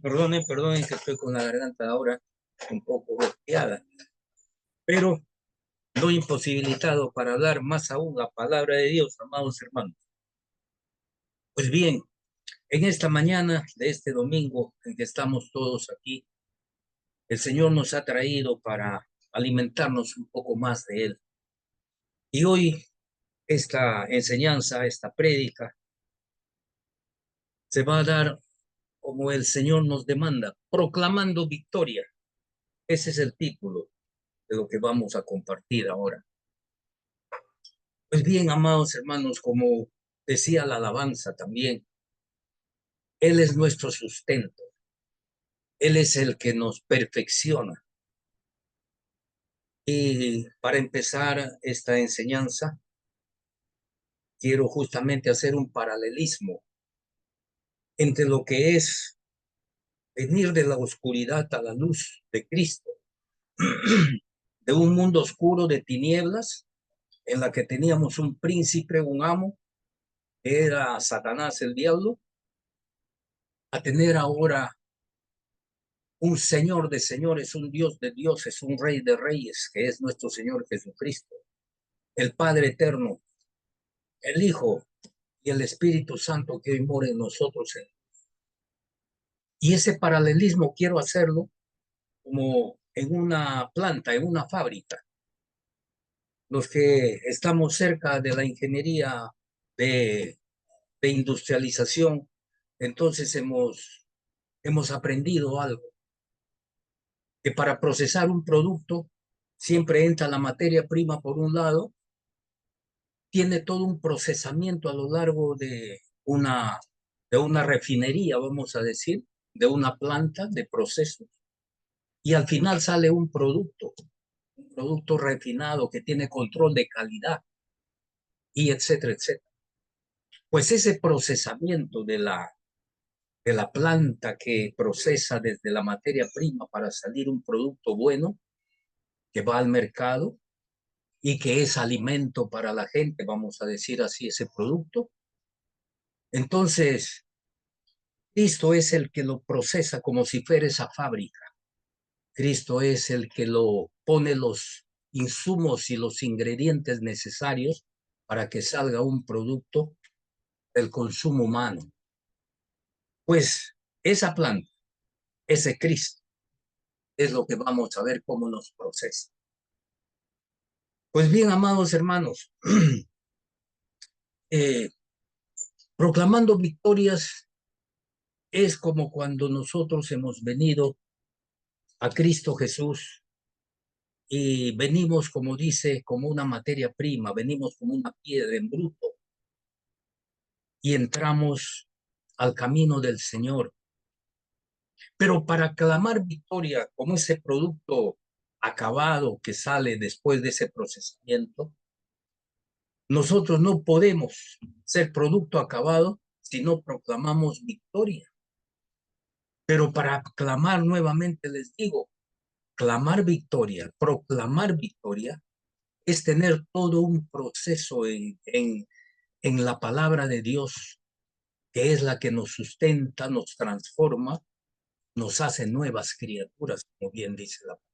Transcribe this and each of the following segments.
Perdonen que estoy con la garganta ahora un poco golpeada, pero no imposibilitado para hablar más aún la palabra de Dios, amados hermanos. Pues bien, en esta mañana de este domingo en que estamos todos aquí, el Señor nos ha traído para alimentarnos un poco más de Él. Y hoy esta enseñanza, esta prédica, se va a dar como el Señor nos demanda, proclamando victoria. Ese es el título de lo que vamos a compartir ahora. Pues bien, amados hermanos, como decía la alabanza también, Él es nuestro sustento, Él es el que nos perfecciona. Y para empezar esta enseñanza, quiero justamente hacer un paralelismo entre lo que es venir de la oscuridad a la luz de Cristo, de un mundo oscuro de tinieblas, en la que teníamos un príncipe, un amo, que era Satanás, el diablo, a tener ahora un Señor de señores, un Dios de dioses, un Rey de reyes, que es nuestro Señor Jesucristo, el Padre eterno, el Hijo y el Espíritu Santo que hoy mora en nosotros. Y ese paralelismo quiero hacerlo como en una planta, en una fábrica. Los que estamos cerca de la ingeniería de, de industrialización, entonces hemos aprendido algo, que para procesar un producto siempre entra la materia prima por un lado, tiene todo un procesamiento a lo largo de una refinería, vamos a decir, de una planta de procesos. Y al final sale un producto refinado que tiene control de calidad y etcétera, etcétera. Pues ese procesamiento de la planta que procesa desde la materia prima para salir un producto bueno que va al mercado y que es alimento para la gente, vamos a decir así, ese producto. Entonces, Cristo es el que lo procesa como si fuera esa fábrica. Cristo es el que lo pone los insumos y los ingredientes necesarios para que salga un producto del consumo humano. Pues esa planta, ese Cristo, es lo que vamos a ver cómo nos procesa. Pues bien, amados hermanos, eh, proclamando victorias es como cuando nosotros hemos venido a Cristo Jesús y venimos, como dice, como una materia prima, venimos como una piedra en bruto y entramos al camino del Señor. Pero para clamar victoria como ese producto acabado que sale después de ese procesamiento, nosotros no podemos ser producto acabado si no proclamamos victoria. Pero para clamar nuevamente les digo, clamar victoria, proclamar victoria, es tener todo un proceso en la palabra de Dios, que es la que nos sustenta, nos transforma, nos hace nuevas criaturas, como bien dice la palabra.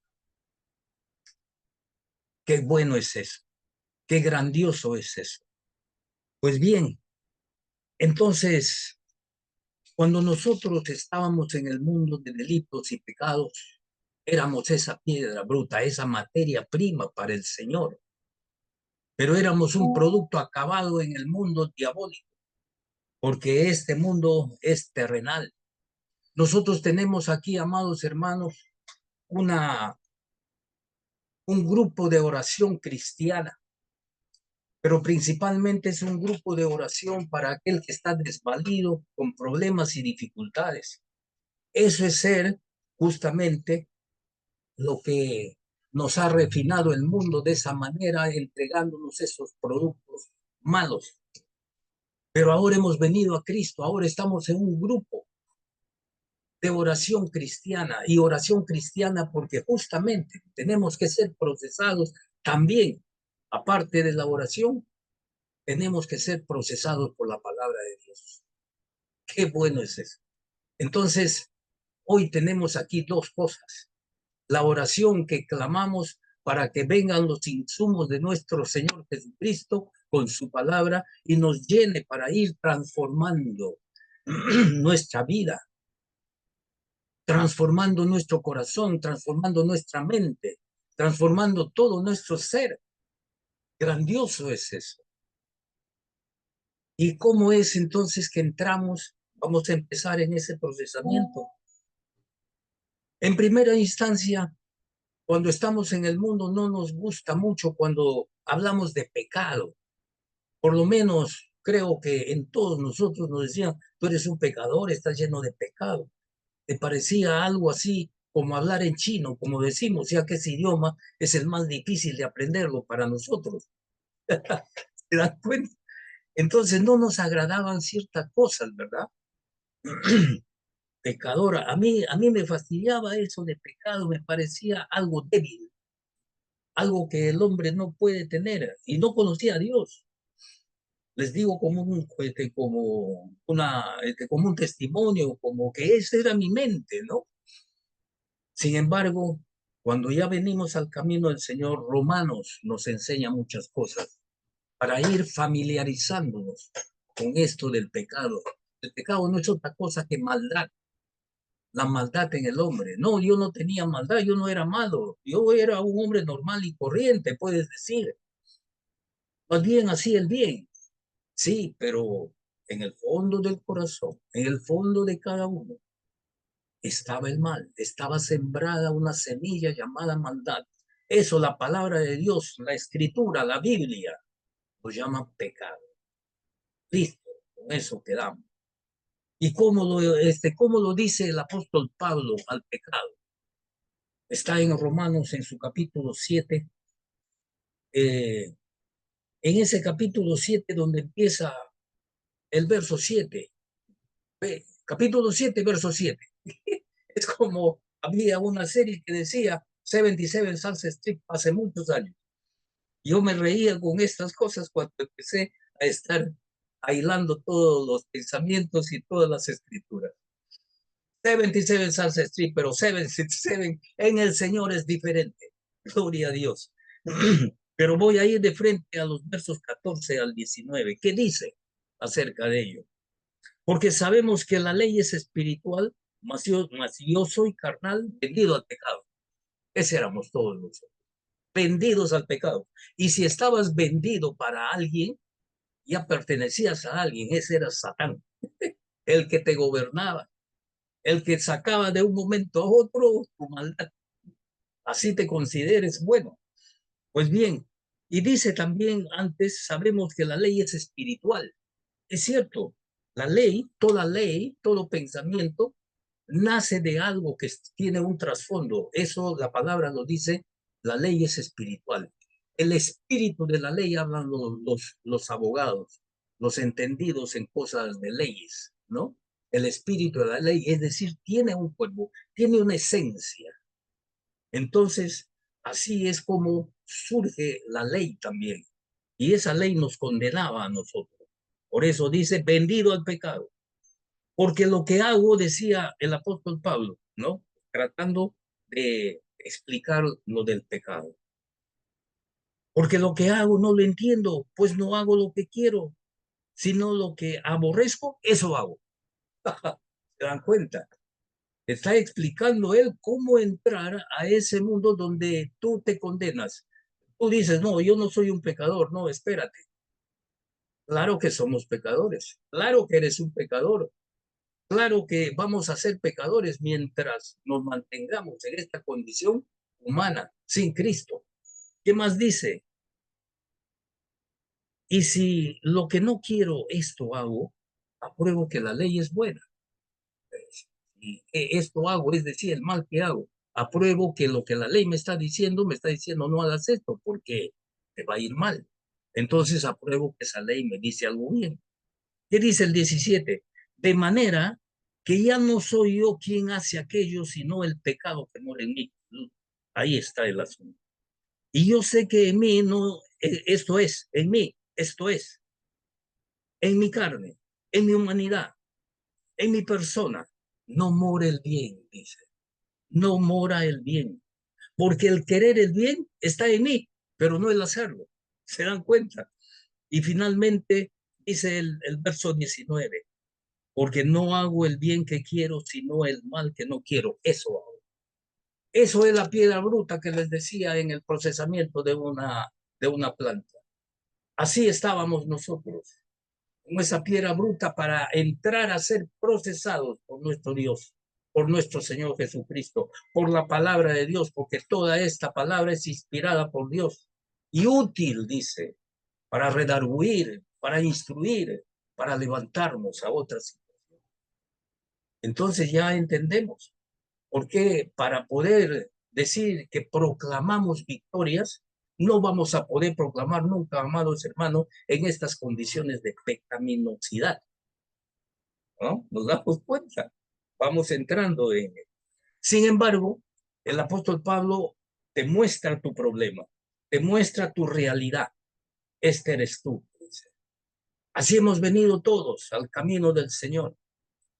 Qué bueno es eso, qué grandioso es eso. Pues bien, entonces, cuando nosotros estábamos en el mundo de delitos y pecados, éramos esa piedra bruta, esa materia prima para el Señor, pero éramos un producto acabado en el mundo diabólico, porque este mundo es terrenal. Nosotros tenemos aquí, amados hermanos, una, un grupo de oración cristiana, pero principalmente es un grupo de oración para aquel que está desvalido, con problemas y dificultades. Eso es ser justamente lo que nos ha refinado el mundo de esa manera, entregándonos esos productos malos. Pero ahora hemos venido a Cristo, ahora estamos en un grupo de oración cristiana porque justamente tenemos que ser procesados también, aparte de la oración, tenemos que ser procesados por la palabra de Dios. Qué bueno es eso. Entonces, hoy tenemos aquí dos cosas. La oración que clamamos para que vengan los insumos de nuestro Señor Jesucristo con su palabra y nos llene para ir transformando nuestra vida, transformando nuestro corazón, transformando nuestra mente, transformando todo nuestro ser. Grandioso es eso. ¿Y cómo es entonces que entramos? Vamos a empezar en ese procesamiento. En primera instancia, cuando estamos en el mundo, no nos gusta mucho cuando hablamos de pecado. Por lo menos creo que en todos nosotros nos decían, tú eres un pecador, estás lleno de pecado. Te parecía algo así como hablar en chino, como decimos, ya que ese idioma es el más difícil de aprenderlo para nosotros. ¿Se dan cuenta? Entonces no nos agradaban ciertas cosas, ¿verdad? Pecadora. A mí me fastidiaba eso de pecado, me parecía algo débil, algo que el hombre no puede tener, y no conocía a Dios. Les digo como un testimonio, como que esa era mi mente, ¿no? Sin embargo, cuando ya venimos al camino del Señor, Romanos nos enseña muchas cosas para ir familiarizándonos con esto del pecado. El pecado no es otra cosa que maldad, la maldad en el hombre. No, yo no tenía maldad, yo no era malo, yo era un hombre normal y corriente, puedes decir. Más bien hacía el bien, sí, pero en el fondo del corazón, en el fondo de cada uno, estaba el mal, estaba sembrada una semilla llamada maldad. Eso la palabra de Dios, la escritura, la Biblia, lo llama pecado. Listo, con eso quedamos. ¿Y cómo lo dice el apóstol Pablo al pecado? Está en Romanos en su capítulo 7, en ese capítulo 7 donde empieza el verso 7, capítulo 7, verso 7. Es como había una serie que decía 77 Sunset Strip hace muchos años. Yo me reía con estas cosas cuando empecé a estar aislando todos los pensamientos y todas las escrituras. 77 Sunset Street, pero 77 en el Señor es diferente. Gloria a Dios. Pero voy a ir de frente a los versos 14 al 19. ¿Qué dice acerca de ello? Porque sabemos que la ley es espiritual, mas yo soy carnal, vendido al pecado. Ese éramos todos nosotros, vendidos al pecado. Y si estabas vendido para alguien, ya pertenecías a alguien, ese era Satán, el que te gobernaba, el que sacaba de un momento a otro tu maldad. Así te consideres bueno. Pues bien, y dice también antes, sabemos que la ley es espiritual. Es cierto, la ley, todo pensamiento, nace de algo que tiene un trasfondo. Eso la palabra lo dice, la ley es espiritual. El espíritu de la ley hablan los abogados, los entendidos en cosas de leyes, ¿no? El espíritu de la ley, es decir, tiene un cuerpo, tiene una esencia. Entonces, así es como surge la ley también. Y esa ley nos condenaba a nosotros. Por eso dice, vendido al pecado. Porque lo que hago, decía el apóstol Pablo, ¿no? Tratando de explicar lo del pecado. Porque lo que hago no lo entiendo, pues no hago lo que quiero, sino lo que aborrezco, eso hago. ¿Se dan cuenta? Está explicando él cómo entrar a ese mundo donde tú te condenas. Tú dices, no, yo no soy un pecador, no, espérate. Claro que somos pecadores, claro que eres un pecador, claro que vamos a ser pecadores mientras nos mantengamos en esta condición humana, sin Cristo. ¿Qué más dice? Y si lo que no quiero, esto hago, apruebo que la ley es buena. Y esto hago, es decir, el mal que hago, apruebo que lo que la ley me está diciendo no hagas esto porque te va a ir mal. Entonces apruebo que esa ley me dice algo bien. ¿Qué dice el 17? De manera que ya no soy yo quien hace aquello, sino el pecado que mora en mí. Ahí está el asunto. Y yo sé que en mí no, esto es, en mí, esto es, en mi carne, en mi humanidad, en mi persona. no mora el bien, dice, no mora el bien, porque el querer el bien está en mí, pero no el hacerlo. ¿Se dan cuenta? Y finalmente dice el verso 19, porque no hago el bien que quiero, sino el mal que no quiero. Eso hago. Eso es la piedra bruta que les decía en el procesamiento de una planta. Así estábamos nosotros, con esa piedra bruta para entrar a ser procesados por nuestro Dios, por nuestro Señor Jesucristo, por la palabra de Dios, porque toda esta palabra es inspirada por Dios y útil, dice, para redarguir, para instruir, para levantarnos a otras situaciones. Entonces ya entendemos por qué para poder decir que proclamamos victorias, no vamos a poder proclamar nunca, amados hermanos, en estas condiciones de pecaminosidad, ¿no? Nos damos cuenta, vamos entrando en él. Sin embargo, el apóstol Pablo te muestra tu problema, te muestra tu realidad. Este eres tú. Así hemos venido todos al camino del Señor.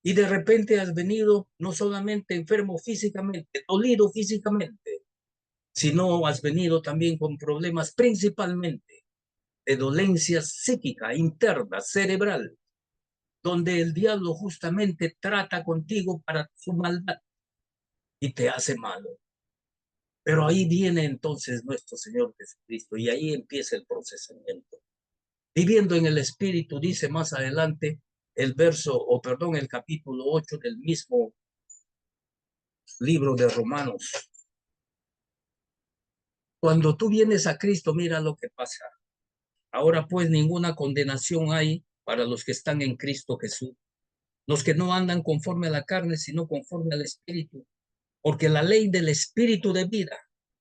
Y de repente has venido no solamente enfermo físicamente, dolido físicamente, sino has venido también con problemas principalmente de dolencia psíquica, interna, cerebral, donde el diablo justamente trata contigo para su maldad y te hace malo. Pero ahí viene entonces nuestro Señor Jesucristo y ahí empieza el procesamiento. Viviendo en el Espíritu, dice más adelante el verso, o perdón, el capítulo 8 del mismo libro de Romanos. Cuando tú vienes a Cristo, mira lo que pasa. Ahora pues ninguna condenación hay para los que están en Cristo Jesús, los que no andan conforme a la carne, sino conforme al Espíritu, porque la ley del Espíritu de vida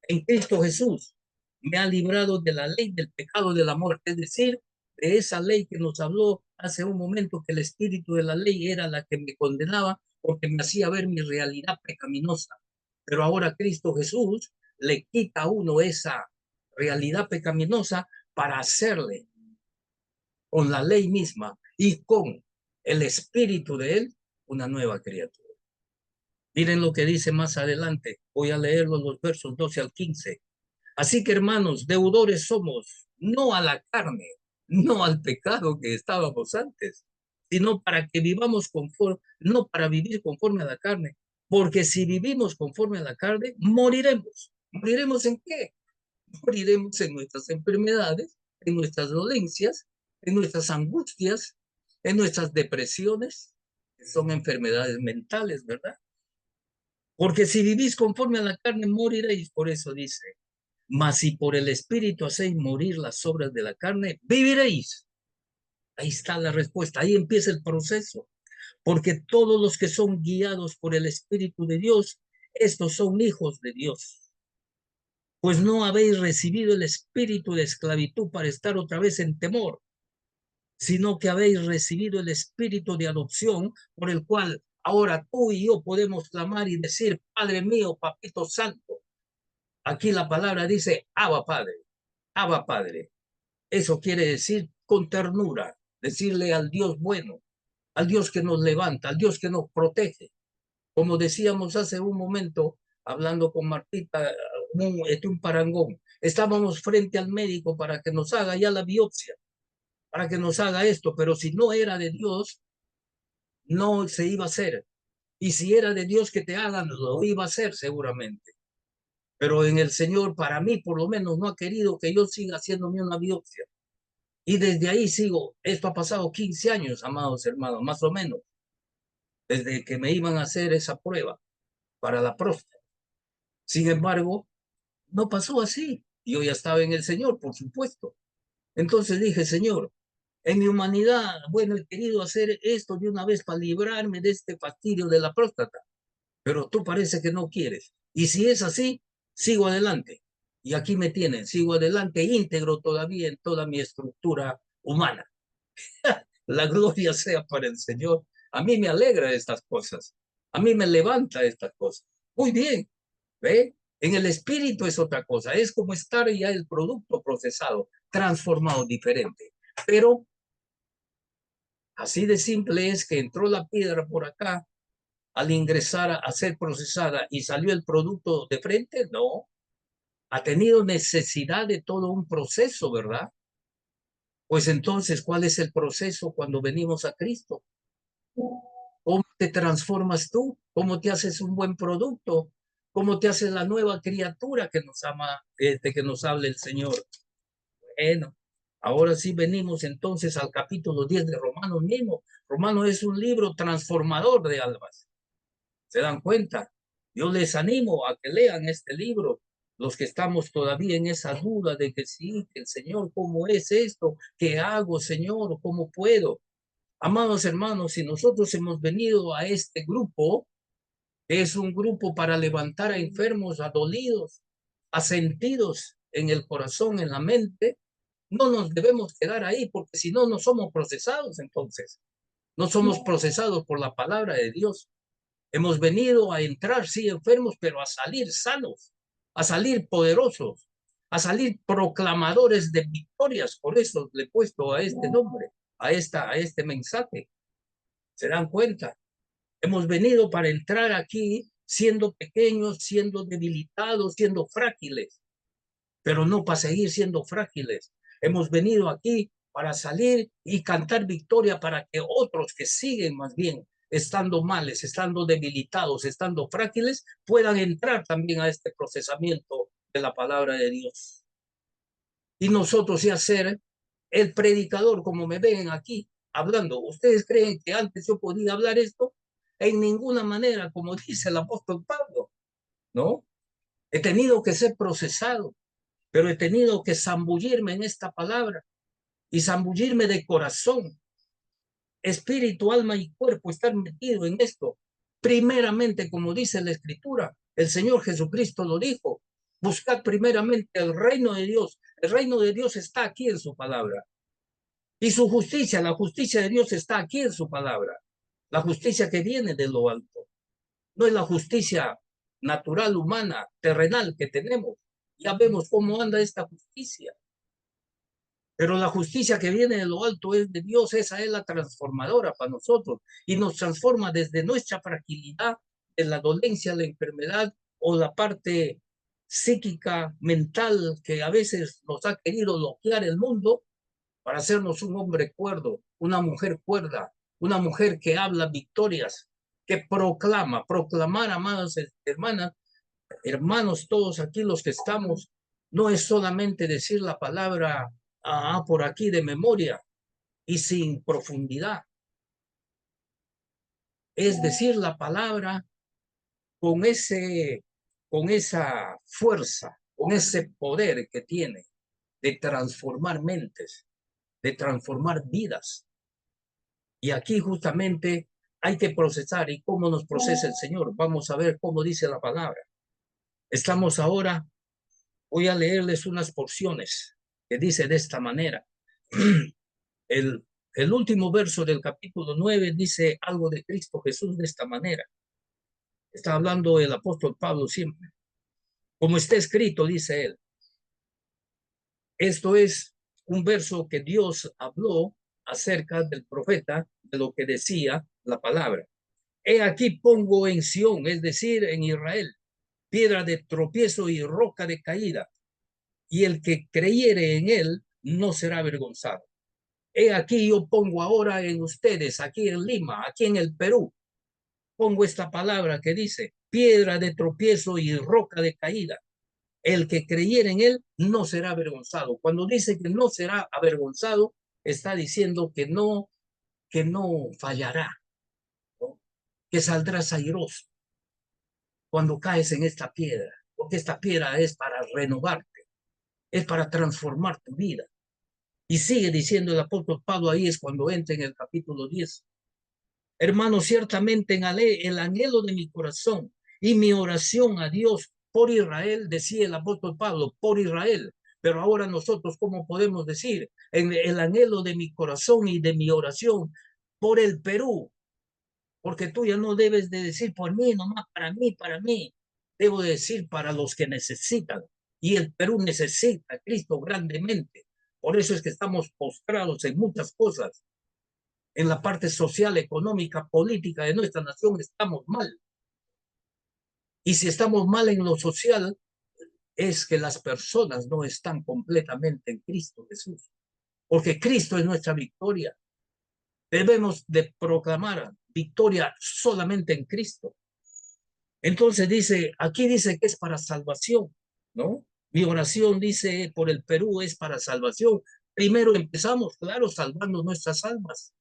en Cristo Jesús me ha librado de la ley del pecado de la muerte, es decir, de esa ley que nos habló hace un momento, que el espíritu de la ley era la que me condenaba porque me hacía ver mi realidad pecaminosa. Pero ahora Cristo Jesús le quita a uno esa realidad pecaminosa para hacerle con la ley misma y con el espíritu de él una nueva criatura. Miren lo que dice más adelante. Voy a leerlo los versos 12 al 15. Así que hermanos, deudores somos, no a la carne, no al pecado que estábamos antes, sino para que vivamos conforme, no para vivir conforme a la carne, porque si vivimos conforme a la carne, moriremos. ¿Moriremos en qué? Moriremos en nuestras enfermedades, en nuestras dolencias, en nuestras angustias, en nuestras depresiones, que son enfermedades mentales, ¿verdad? Porque si vivís conforme a la carne, moriréis. Por eso dice, mas si por el Espíritu hacéis morir las obras de la carne, viviréis. Ahí está la respuesta, ahí empieza el proceso. Porque todos los que son guiados por el Espíritu de Dios, estos son hijos de Dios. Pues no habéis recibido el espíritu de esclavitud para estar otra vez en temor, sino que habéis recibido el espíritu de adopción por el cual ahora tú y yo podemos clamar y decir, Padre mío, Papito Santo. Aquí la palabra dice, Abba Padre, Abba Padre. Eso quiere decir con ternura, decirle al Dios bueno, al Dios que nos levanta, al Dios que nos protege. Como decíamos hace un momento, hablando con Martita, un parangón, estábamos frente al médico para que nos haga ya la biopsia, para que nos haga esto, pero si no era de Dios, no se iba a hacer. Y si era de Dios que te hagan, lo iba a hacer seguramente. Pero en el Señor, para mí, por lo menos, no ha querido que yo siga haciéndome una biopsia. Y desde ahí sigo. Esto ha pasado 15 años, amados hermanos, más o menos, desde que me iban a hacer esa prueba para la próstata. Sin embargo, no pasó así. Yo ya estaba en el Señor, por supuesto. Entonces dije, Señor, en mi humanidad, bueno, he querido hacer esto de una vez para librarme de este fastidio de la próstata, pero tú parece que no quieres. Y si es así, sigo adelante. Y aquí me tienen, sigo adelante íntegro todavía en toda mi estructura humana. La gloria sea para el Señor. A mí me alegra estas cosas. A mí me levanta estas cosas. Muy bien, ¿ve? En el espíritu es otra cosa. Es como estar ya el producto procesado, transformado diferente. Pero así de simple es que entró la piedra por acá, al ingresar a ser procesada y salió el producto de frente? No, ha tenido necesidad de todo un proceso, ¿verdad? Pues entonces, ¿cuál es el proceso cuando venimos a Cristo? ¿Cómo te transformas tú? ¿Cómo te haces un buen producto? ¿Cómo te haces la nueva criatura que nos ama, de que nos habla el Señor? Bueno, ahora sí venimos entonces al capítulo 10 de Romanos mismo. Romanos es un libro transformador de almas. ¿Se dan cuenta? Yo les animo a que lean este libro. Los que estamos todavía en esa duda de que sí, que el Señor, ¿cómo es esto? ¿Qué hago, Señor? ¿Cómo puedo? Amados hermanos, si nosotros hemos venido a este grupo, es un grupo para levantar a enfermos, a dolidos, a sentidos en el corazón, en la mente, no nos debemos quedar ahí, porque si no, no somos procesados entonces. No somos procesados por la palabra de Dios. Hemos venido a entrar, sí, enfermos, pero a salir sanos, a salir poderosos, a salir proclamadores de victorias. Por eso le he puesto a este nombre, a este mensaje. ¿Se dan cuenta? Hemos venido para entrar aquí siendo pequeños, siendo debilitados, siendo frágiles, pero no para seguir siendo frágiles. Hemos venido aquí para salir y cantar victoria para que otros que siguen más bien estando males, estando debilitados, estando frágiles, puedan entrar también a este procesamiento de la palabra de Dios. Y nosotros ya ser el predicador, como me ven aquí hablando. ¿Ustedes creen que antes yo podía hablar esto? En ninguna manera, como dice el apóstol Pablo, ¿no? He tenido que ser procesado, pero he tenido que zambullirme en esta palabra y zambullirme de corazón, espíritu, alma y cuerpo, estar metido en esto. Primeramente, como dice la Escritura, el Señor Jesucristo lo dijo, buscad primeramente el reino de Dios. El reino de Dios está aquí en su palabra. Y su justicia, la justicia de Dios está aquí en su palabra. La justicia que viene de lo alto. No es la justicia natural, humana, terrenal que tenemos. Ya vemos cómo anda esta justicia. Pero la justicia que viene de lo alto es de Dios, esa es la transformadora para nosotros y nos transforma desde nuestra fragilidad, de la dolencia, la enfermedad o la parte psíquica, mental que a veces nos ha querido bloquear el mundo para hacernos un hombre cuerdo, una mujer cuerda, una mujer que habla victorias, que proclama, proclamar, amadas hermanas, hermanos, todos aquí los que estamos, no es solamente decir la palabra por aquí de memoria y sin profundidad, es decir la palabra con con esa fuerza, con ese poder que tiene de transformar mentes, de transformar vidas. Y aquí justamente hay que procesar. ¿Y cómo nos procesa el Señor? Vamos a ver cómo dice la palabra. Estamos ahora, voy a leerles unas porciones que dice de esta manera. El, el último verso del capítulo 9 dice algo de Cristo Jesús de esta manera. Está hablando el apóstol Pablo siempre. Como está escrito, dice él. Esto es un verso que Dios habló acerca del profeta, de lo que decía la palabra. He aquí pongo en Sión, es decir, en Israel, piedra de tropiezo y roca de caída, y el que creyere en él no será avergonzado. He aquí yo pongo ahora en ustedes, aquí en Lima, aquí en el Perú, pongo esta palabra que dice, piedra de tropiezo y roca de caída. El que creyere en él no será avergonzado. Cuando dice que no será avergonzado, está diciendo que no fallará, ¿no? Que saldrás airoso cuando caes en esta piedra, porque esta piedra es para renovarte, es para transformar tu vida. Y sigue diciendo el apóstol Pablo, ahí es cuando entra en el capítulo 10. Hermano, ciertamente en el anhelo de mi corazón y mi oración a Dios por Israel, decía el apóstol Pablo, por Israel. Pero ahora nosotros, ¿cómo podemos decir? En el anhelo de mi corazón y de mi oración por el Perú, porque tú ya no debes de decir por mí, nomás para mí, para mí. Debo decir para los que necesitan. Y el Perú necesita a Cristo grandemente. Por eso es que estamos postrados en muchas cosas. en la parte social, económica, política de nuestra nación, estamos mal. Y si estamos mal en lo social, es que las personas no están completamente en Cristo Jesús, porque Cristo es nuestra victoria. Debemos de proclamar victoria solamente en Cristo. Entonces dice, aquí dice que es para salvación, ¿no? Mi oración, dice, por el Perú es para salvación. Primero empezamos, claro, salvando nuestras almas.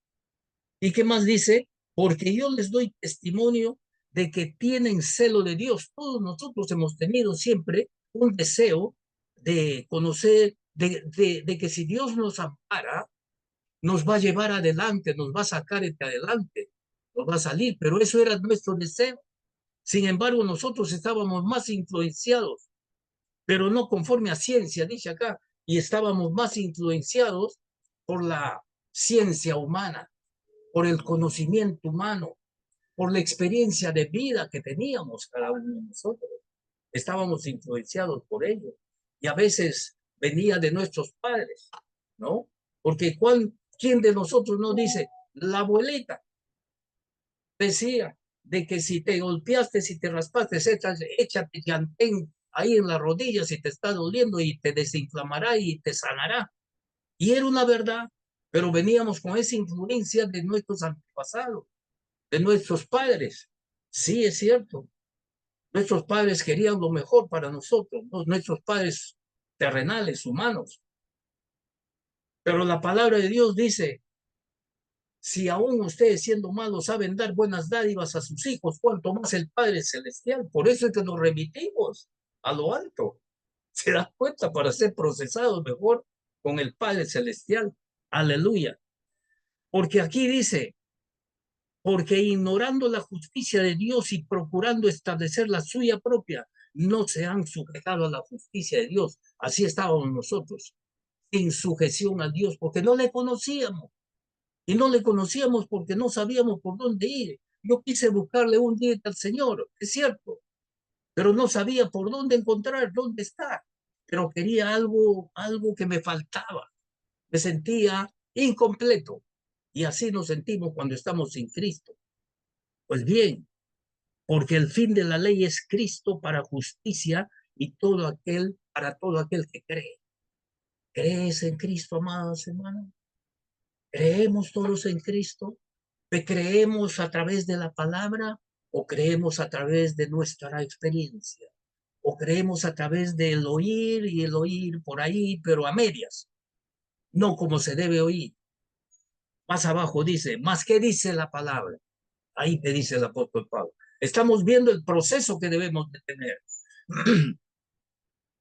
¿Y qué más dice? Porque yo les doy testimonio de que tienen celo de Dios. Todos nosotros hemos tenido siempre un deseo de conocer, de que si Dios nos ampara, nos va a llevar adelante, nos va a sacar adelante, nos va a salir, pero eso era nuestro deseo. Sin embargo, nosotros estábamos más influenciados, pero no conforme a ciencia, dice acá, y estábamos más influenciados por la ciencia humana, por el conocimiento humano, por la experiencia de vida que teníamos cada uno de nosotros. Estábamos influenciados por ello. Y a veces venía de nuestros padres, ¿no? Porque ¿quién de nosotros no dice? La abuelita decía de que si te golpeaste, si te raspaste, échate llantén ahí en las rodillas si te está doliendo y te desinflamará y te sanará. Y era una verdad, pero veníamos con esa influencia de nuestros antepasados, de nuestros padres. Sí, es cierto. Nuestros padres querían lo mejor para nosotros, ¿no? Nuestros padres terrenales, humanos. Pero la palabra de Dios dice, si aún ustedes siendo malos saben dar buenas dádivas a sus hijos, cuanto más el Padre Celestial. Por eso es que nos remitimos a lo alto. Se da cuenta para ser procesados mejor con el Padre Celestial. Aleluya. Porque aquí dice, porque ignorando la justicia de Dios y procurando establecer la suya propia, no se han sujetado a la justicia de Dios. Así estábamos nosotros, sin sujeción a Dios, porque no le conocíamos. Y no le conocíamos porque no sabíamos por dónde ir. Yo quise buscarle un día al Señor, es cierto, pero no sabía por dónde encontrar, dónde está. Pero quería algo que me faltaba. Me sentía incompleto. Y así nos sentimos cuando estamos sin Cristo. Pues bien, porque el fin de la ley es Cristo para justicia y para todo aquel que cree. ¿Crees en Cristo, amados hermanos? ¿Creemos todos en Cristo? ¿Creemos a través de la palabra o creemos a través de nuestra experiencia? ¿O creemos a través del oír y el oír por ahí, pero a medias? No como se debe oír. Más abajo dice, ¿más qué dice la palabra? Ahí te dice el apóstol Pablo. Estamos viendo el proceso que debemos de tener.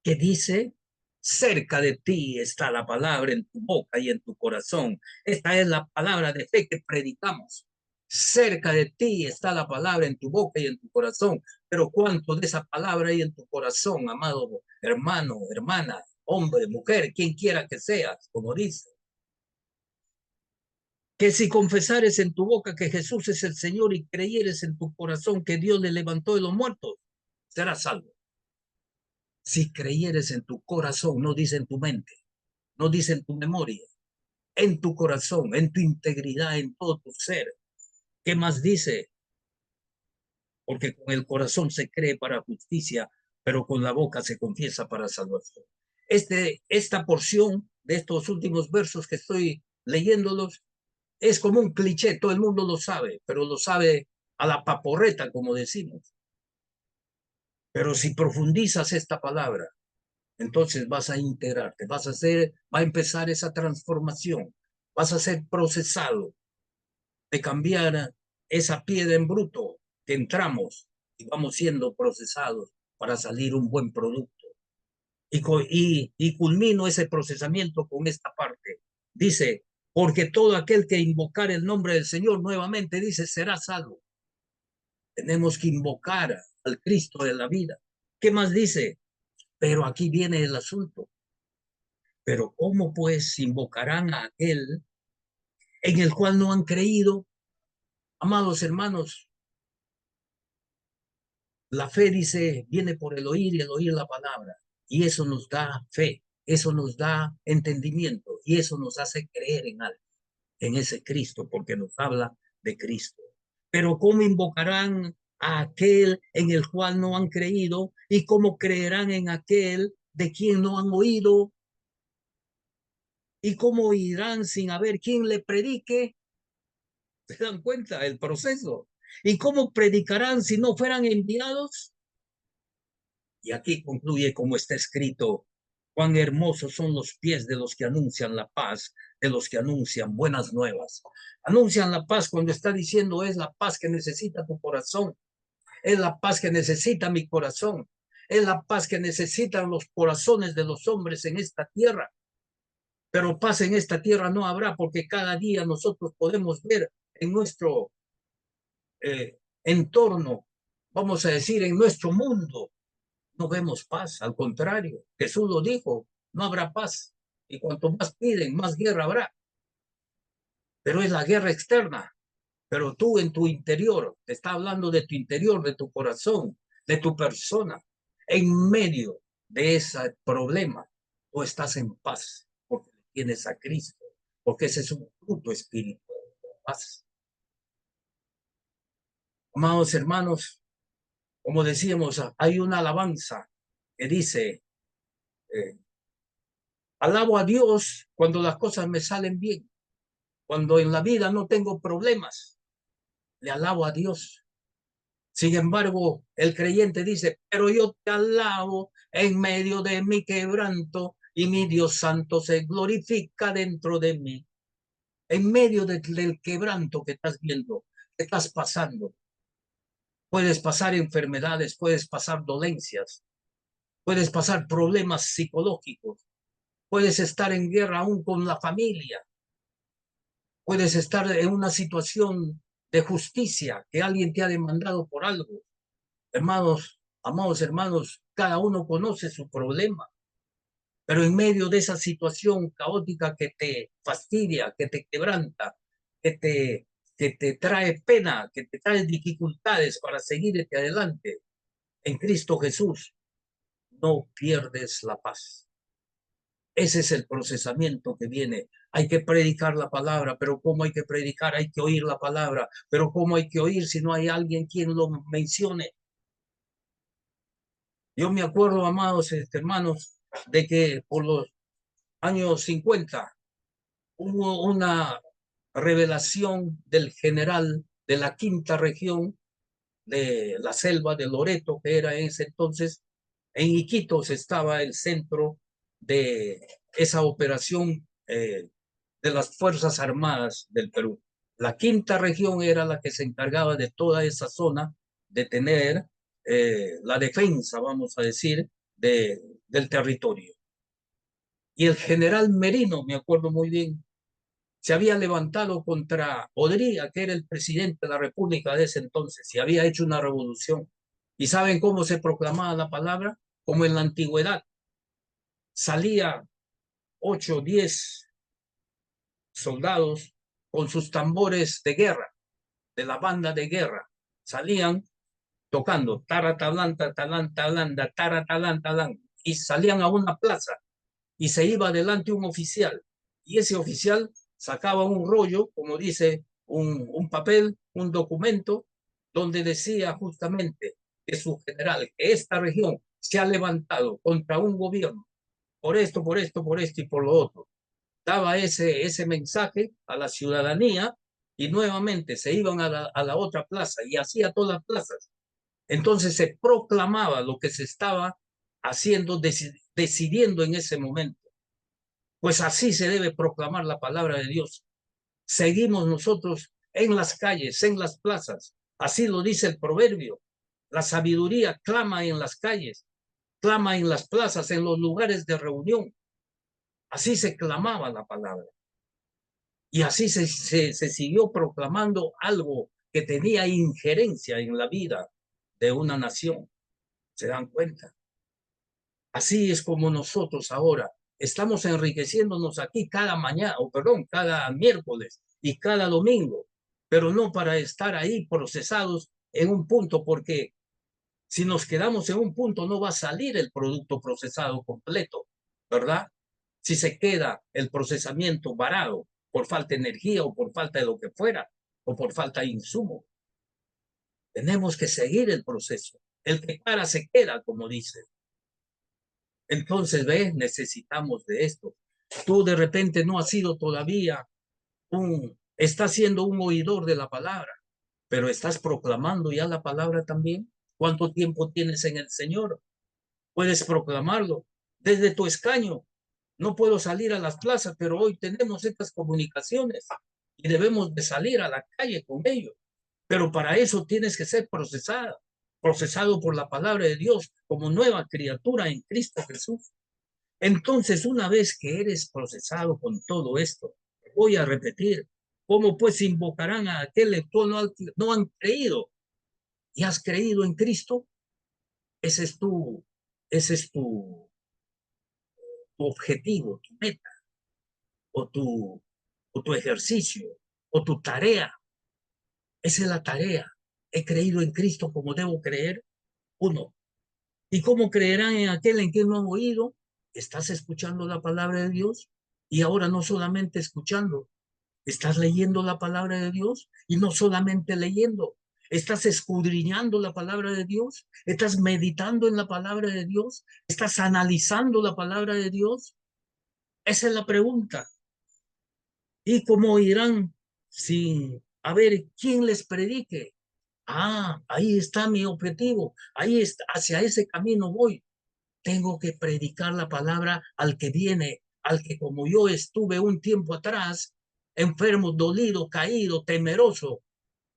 Que dice, cerca de ti está la palabra en tu boca y en tu corazón. Esta es la palabra de fe que predicamos. Cerca de ti está la palabra en tu boca y en tu corazón. Pero ¿cuánto de esa palabra hay en tu corazón, amado hermano, hermana, hombre, mujer, quien quiera que seas, como dice? Que si confesares en tu boca que Jesús es el Señor y creyeres en tu corazón que Dios le levantó de los muertos, serás salvo. Si creyeres en tu corazón, no dice en tu mente, no dice en tu memoria, en tu corazón, en tu integridad, en todo tu ser. ¿Qué más dice? Porque con el corazón se cree para justicia, pero con la boca se confiesa para salvación. Esta porción de estos últimos versos que estoy leyéndolos es como un cliché, todo el mundo lo sabe, pero lo sabe a la paporreta, como decimos. Pero si profundizas esta palabra, entonces vas a integrarte, va a empezar esa transformación, vas a ser procesado de cambiar esa piedra en bruto que entramos y vamos siendo procesados para salir un buen producto. Y culmino ese procesamiento con esta parte. Dice, porque todo aquel que invocar el nombre del Señor nuevamente, dice, será salvo. Tenemos que invocar al Cristo de la vida. ¿Qué más dice? Pero aquí viene el asunto. Pero ¿cómo pues invocarán a aquel en el cual no han creído? Amados hermanos, la fe dice, viene por el oír y el oír la palabra. Y eso nos da fe, eso nos da entendimiento y eso nos hace creer en algo. en ese Cristo, porque nos habla de Cristo. Pero ¿cómo invocarán a aquel en el cual no han creído? ¿Y cómo creerán en aquel de quien no han oído? ¿Y cómo irán sin haber quien le predique? ¿Se dan cuenta el proceso? ¿Y cómo predicarán si no fueran enviados? Y aquí concluye como está escrito: cuán hermosos son los pies de los que anuncian la paz, de los que anuncian buenas nuevas. Anuncian la paz cuando está diciendo es la paz que necesita tu corazón, es la paz que necesita mi corazón, es la paz que necesitan los corazones de los hombres en esta tierra. Pero paz en esta tierra no habrá, porque cada día nosotros podemos ver en nuestro entorno, vamos a decir, en nuestro mundo, no vemos paz. Al contrario, Jesús lo dijo: no habrá paz. Y cuanto más piden, más guerra habrá. Pero es la guerra externa. Pero tú en tu interior, te está hablando de tu interior, de tu corazón, de tu persona. En medio de ese problema, tú estás en paz porque tienes a Cristo, porque ese es un fruto espiritual de paz. Amados hermanos, como decíamos, hay una alabanza que dice: eh, alabo a Dios cuando las cosas me salen bien, cuando en la vida no tengo problemas, le alabo a Dios. Sin embargo, el creyente dice: pero yo te alabo en medio de mi quebranto y mi Dios santo se glorifica dentro de mí. En medio del quebranto que estás viendo, que estás pasando, puedes pasar enfermedades, puedes pasar dolencias, puedes pasar problemas psicológicos, puedes estar en guerra aún con la familia, puedes estar en una situación de justicia, que alguien te ha demandado por algo. Hermanos, amados hermanos, cada uno conoce su problema, pero en medio de esa situación caótica que te fastidia, que te quebranta, que te, que te trae pena, que te trae dificultades para seguir adelante, en Cristo Jesús no pierdes la paz. Ese es el procesamiento que viene. Hay que predicar la palabra, pero ¿cómo hay que predicar? Hay que oír la palabra, pero ¿cómo hay que oír si no hay alguien quien lo mencione? Yo me acuerdo, amados hermanos, de que por los años 50 hubo una revelación del general de la quinta región de la selva de Loreto, que era en ese entonces. En Iquitos estaba el centro de esa operación de las Fuerzas Armadas del Perú. La quinta región era la que se encargaba de toda esa zona, de tener la defensa, vamos a decir, del territorio. Y el general Merino, me acuerdo muy bien, se había levantado contra Odría, que era el presidente de la República de ese entonces, y había hecho una revolución. ¿Y saben cómo se proclamaba la palabra? Como en la antigüedad. Salía 8 o 10 soldados con sus tambores de guerra, de la banda de guerra. Salían tocando taratalanta, talanta, talanta, taratalanta, talanta, y salían a una plaza y se iba adelante un oficial. Y ese oficial sacaba un rollo, como dice, un papel, un documento, donde decía justamente que su general, que esta región se ha levantado contra un gobierno por esto, por esto, por esto y por lo otro. Daba ese mensaje a la ciudadanía y nuevamente se iban a la otra plaza y hacía todas las plazas. Entonces se proclamaba lo que se estaba haciendo, decidiendo en ese momento. Pues así se debe proclamar la palabra de Dios. Seguimos nosotros en las calles, en las plazas. Así lo dice el proverbio. La sabiduría clama en las calles, clama en las plazas, en los lugares de reunión. Así se clamaba la palabra. Y así se siguió proclamando algo que tenía injerencia en la vida de una nación. ¿Se dan cuenta? Así es como nosotros ahora estamos enriqueciéndonos aquí cada mañana, o perdón, cada miércoles y cada domingo, pero no para estar ahí procesados en un punto, porque si nos quedamos en un punto no va a salir el producto procesado completo, ¿verdad? Si se queda el procesamiento varado, por falta de energía o por falta de lo que fuera, o por falta de insumo. Tenemos que seguir el proceso. El que para se queda, como dice. Entonces, ¿ves? Necesitamos de esto. Tú de repente no has sido todavía estás siendo un oidor de la palabra, pero estás proclamando ya la palabra también. ¿Cuánto tiempo tienes en el Señor? Puedes proclamarlo desde tu escaño. No puedo salir a las plazas, pero hoy tenemos estas comunicaciones y debemos de salir a la calle con ellos. Pero para eso tienes que ser procesado por la palabra de Dios como nueva criatura en Cristo Jesús. Entonces, una vez que eres procesado con todo esto, voy a repetir, ¿cómo pues invocarán a aquel que no han creído? ¿Y has creído en Cristo? Ese es tu objetivo, tu meta, o tu ejercicio, o tu tarea. Esa es la tarea. He creído en Cristo como debo creer. Uno. ¿Y cómo creerán en aquel en quien no han oído? ¿Estás escuchando la palabra de Dios? Y ahora no solamente escuchando, estás leyendo la palabra de Dios y no solamente leyendo, estás escudriñando la palabra de Dios, estás meditando en la palabra de Dios, estás analizando la palabra de Dios. Esa es la pregunta. ¿Y cómo irán sin a ver quién les predique? Ah, ahí está mi objetivo, ahí está, hacia ese camino voy. Tengo que predicar la palabra al que viene, al que como yo estuve un tiempo atrás, enfermo, dolido, caído, temeroso.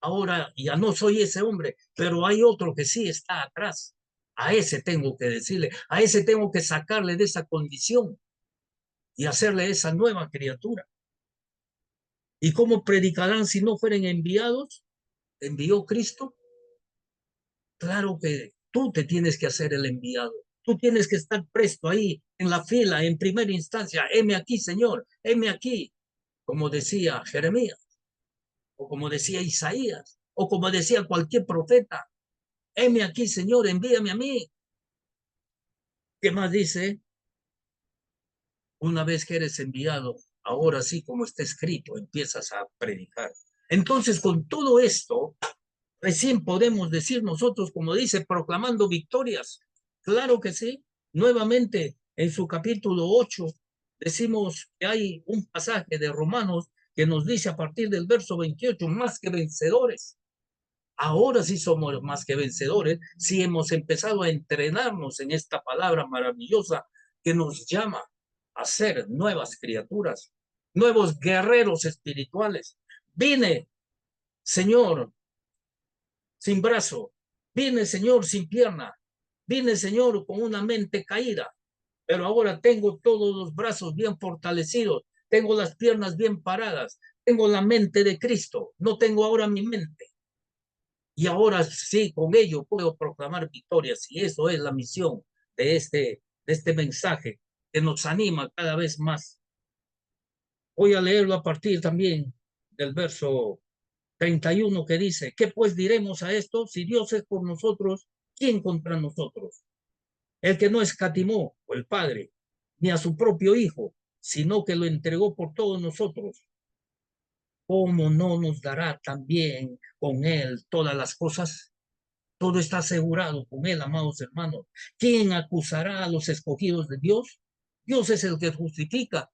Ahora ya no soy ese hombre, pero hay otro que sí está atrás. A ese tengo que decirle, a ese tengo que sacarle de esa condición y hacerle esa nueva criatura. ¿Y cómo predicarán si no fueren enviados? ¿Envió Cristo? Claro que tú te tienes que hacer el enviado. Tú tienes que estar presto ahí, en la fila, en primera instancia. Heme aquí, Señor, heme aquí. Como decía Jeremías, o como decía Isaías, o como decía cualquier profeta. Heme aquí, Señor, envíame a mí. ¿Qué más dice? Una vez que eres enviado, ahora sí, como está escrito, empiezas a predicar. Entonces, con todo esto, recién podemos decir nosotros, como dice, proclamando victorias. Claro que sí. Nuevamente, en su capítulo 8, decimos que hay un pasaje de Romanos que nos dice a partir del verso 28, más que vencedores. Ahora sí somos más que vencedores si hemos empezado a entrenarnos en esta palabra maravillosa que nos llama a ser nuevas criaturas, nuevos guerreros espirituales. Vine, Señor, sin brazo. Vine, Señor, sin pierna. Vine, Señor, con una mente caída. Pero ahora tengo todos los brazos bien fortalecidos. Tengo las piernas bien paradas. Tengo la mente de Cristo. No tengo ahora mi mente. Y ahora sí, con ello puedo proclamar victorias. Y eso es la misión de este mensaje que nos anima cada vez más. Voy a leerlo a partir también del verso 31 que dice, ¿qué pues diremos a esto? Si Dios es por nosotros, ¿quién contra nosotros? El que no escatimó, o el Padre, ni a su propio Hijo, sino que lo entregó por todos nosotros, ¿cómo no nos dará también con él todas las cosas? Todo está asegurado con él, amados hermanos. ¿Quién acusará a los escogidos de Dios? Dios es el que justifica.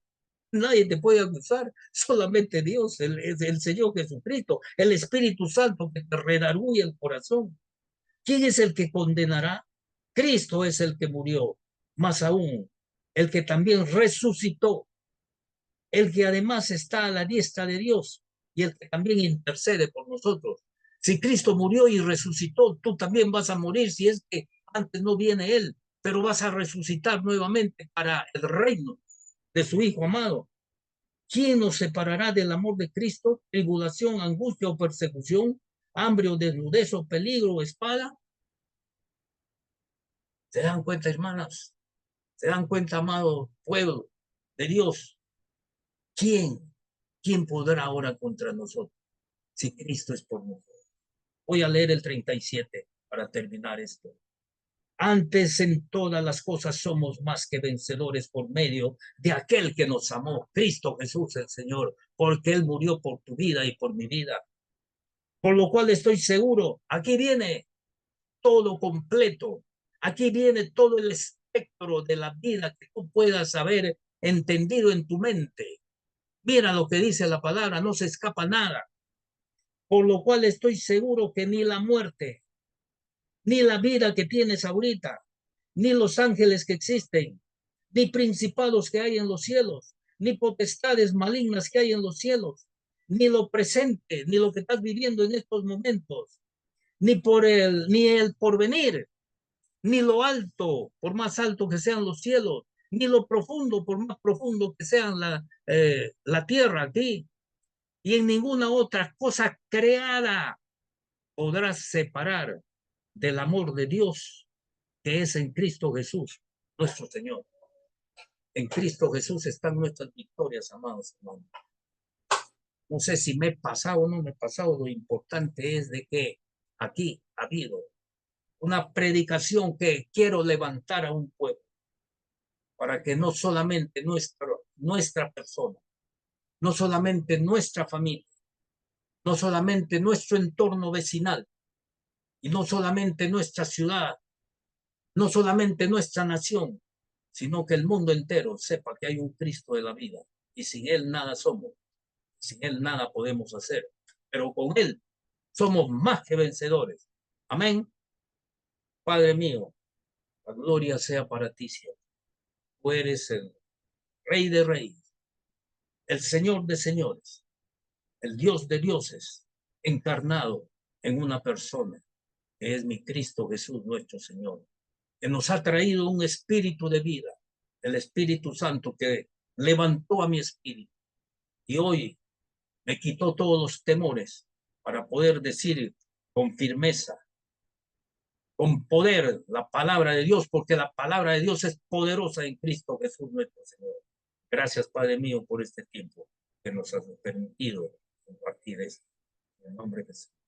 Nadie te puede acusar, solamente Dios, el Señor Jesucristo, el Espíritu Santo que te redarguye el corazón. ¿Quién es el que condenará? Cristo es el que murió, más aún, el que también resucitó, el que además está a la diestra de Dios y el que también intercede por nosotros. Si Cristo murió y resucitó, tú también vas a morir si es que antes no viene Él, pero vas a resucitar nuevamente para el reino de su Hijo amado. ¿Quién nos separará del amor de Cristo? ¿Tribulación, angustia o persecución? ¿Hambre o desnudez o peligro o espada? ¿Se dan cuenta, hermanas? ¿Se dan cuenta, amado pueblo de Dios? ¿Quién? ¿Quién podrá ahora contra nosotros si Cristo es por nosotros? Voy a leer el 37 para terminar esto. Antes en todas las cosas somos más que vencedores por medio de aquel que nos amó, Cristo Jesús el Señor, porque Él murió por tu vida y por mi vida. Por lo cual estoy seguro, aquí viene todo completo, aquí viene todo el espectro de la vida que tú puedas haber entendido en tu mente. Mira lo que dice la palabra, no se escapa nada. Por lo cual estoy seguro que ni la muerte, ni la vida que tienes ahorita, ni los ángeles que existen, ni principados que hay en los cielos, ni potestades malignas que hay en los cielos, ni lo presente, ni lo que estás viviendo en estos momentos, ni el porvenir, ni lo alto, por más alto que sean los cielos, ni lo profundo, por más profundo que sean la tierra aquí, y en ninguna otra cosa creada podrás separar del amor de Dios que es en Cristo Jesús, nuestro Señor. En Cristo Jesús están nuestras victorias, amados hermanos. No sé si me he pasado o no me he pasado, lo importante es de que aquí ha habido una predicación que quiero levantar a un pueblo para que no solamente nuestra persona, no solamente nuestra familia, no solamente nuestro entorno vecinal y no solamente nuestra ciudad, no solamente nuestra nación, sino que el mundo entero sepa que hay un Cristo de la vida y sin Él nada somos, sin Él nada podemos hacer, pero con Él somos más que vencedores. Amén. Padre mío, la gloria sea para ti siempre. Tú eres el Rey de Reyes, el Señor de Señores, el Dios de dioses, encarnado en una persona, que es mi Cristo Jesús, nuestro Señor, que nos ha traído un espíritu de vida, el Espíritu Santo que levantó a mi espíritu y hoy me quitó todos los temores para poder decir con firmeza, con poder, la palabra de Dios, porque la palabra de Dios es poderosa en Cristo Jesús nuestro Señor. Gracias, Padre mío, por este tiempo que nos has permitido compartir esto. En el nombre de Jesús.